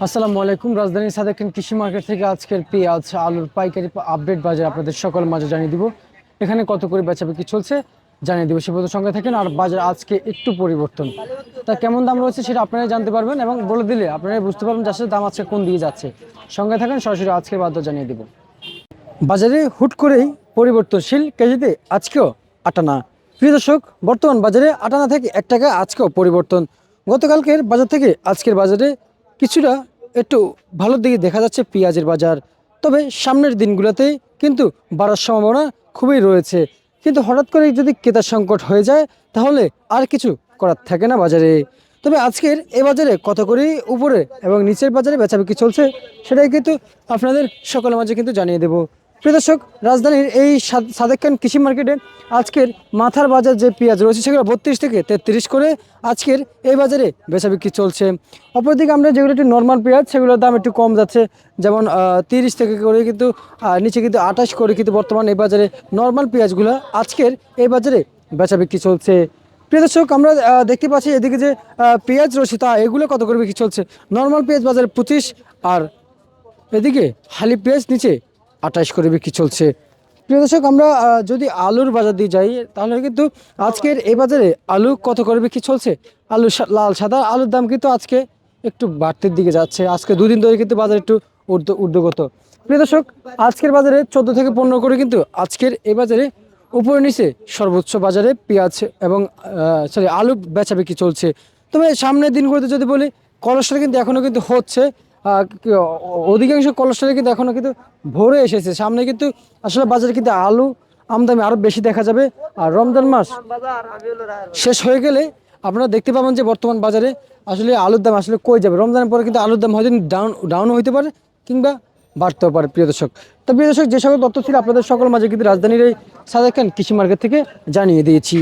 আসসালামু আলাইকুম। রাজধানী সাদেক খান কৃষি মার্কেট থেকে আজকের পেঁয়াজ আলুর পাইকারি আপডেট বাজার আপনাদের সকল মাঝে জানিয়ে দিব। এখানে কত করে বেচাবিক্রি চলছে জানিয়ে দিব। সে পর্যন্ত সঙ্গে থাকেন। আর বাজার আজকে একটু পরিবর্তন, তা কেমন দাম রয়েছে সেটা আপনারা জানতে পারবেন এবং বলে দিলে আপনারা বুঝতে পারবেন যে আসলে দাম আজকে কোন দিকে যাচ্ছে। সঙ্গে থাকেন, সরাসরি আজকের বাজার জানিয়ে দিব। বাজারে হুট করেই পরিবর্তনশীল, কেজিতে আজকেও আটানা। প্রিয় দর্শক, বর্তমান বাজারে আটানা থেকে 1 টাকা আজকেও পরিবর্তন। গতকালকের বাজার থেকে আজকের বাজারে কিছুটা একটু ভালোর দিকে দেখা যাচ্ছে পেঁয়াজের বাজার। তবে সামনের দিনগুলোতে কিন্তু বাড়ার সম্ভাবনা খুবই রয়েছে। কিন্তু হঠাৎ করে যদি ক্রেতার সংকট হয়ে যায় তাহলে আর কিছু করার থাকে না বাজারে। তবে আজকের এ বাজারে কত করে উপরে এবং নিচের বাজারে বেচাবিক্রি চলছে সেটাই কিন্তু আপনাদের সকলের মাঝে কিন্তু জানিয়ে দেব। প্রিয় দর্শক, রাজধানীর এই সাদেক খান কৃষি মার্কেটে আজকের মাথার বাজার যে পেঁয়াজ রয়েছে সেগুলো 32 থেকে 33 করে আজকের এই বাজারে বেচাবিক্রি চলছে। অপরদিকে আমরা যেগুলো একটু নর্মাল পেঁয়াজ সেগুলোর দাম একটু কম যাচ্ছে, যেমন 30 থেকে করে কিন্তু নিচে কিন্তু 28 করে কিন্তু বর্তমান এই বাজারে নর্মাল পেঁয়াজগুলো আজকের এই বাজারে বেচাবিক্রি চলছে। প্রিয় দর্শক, আমরা দেখতে পাচ্ছি এদিকে যে পেঁয়াজ রয়েছে তা এগুলো কত করে বিক্রি চলছে। নর্মাল পেঁয়াজ বাজারে 25, আর এদিকে হালি পেঁয়াজ নিচে 28 করে বিক্রি চলছে। প্রিয় দর্শক, আমরা যদি আলুর বাজার দিয়ে যাই তাহলে কিন্তু আজকের এই বাজারে আলু কত করে বিক্রি চলছে। আলু লাল সাদা আলুর দাম কিন্তু আজকে একটু বাড়তির দিকে যাচ্ছে। আজকে দুদিন ধরে কিন্তু বাজার একটু ঊর্ধ্বগত। প্রিয় দর্শক, আজকের বাজারে 14 থেকে 15 করে কিন্তু আজকের এই বাজারে উপরে নিচে সর্বোচ্চ বাজারে পেঁয়াজ এবং আলু বেচা বিক্রি চলছে। তবে সামনের দিনগুলোতে যদি বলি, কলেস্ট্রল কিন্তু এখনও কিন্তু হচ্ছে। অধিকাংশ কলেস্ট্রল কিন্তু এখনও কিন্তু ভরে এসেছে। সামনে কিন্তু আসলে বাজারে কিন্তু আলু আমদানি আরও বেশি দেখা যাবে। আর রমজান মাস শেষ হয়ে গেলে আপনারা দেখতে পাবেন যে বর্তমান বাজারে আসলে আলুর দাম আসলে কই যাবে। রমজানের পরে কিন্তু আলুর দাম হয়তো ডাউনও হইতে পারে কিংবা বাড়তেও পারে। প্রিয় দর্শক, তো প্রিয় দর্শক, যে সকল তথ্য ছিল আপনাদের সকল মাঝে কিন্তু রাজধানীর এই সাদেক খান কৃষি মার্কেট থেকে জানিয়ে দিয়েছি।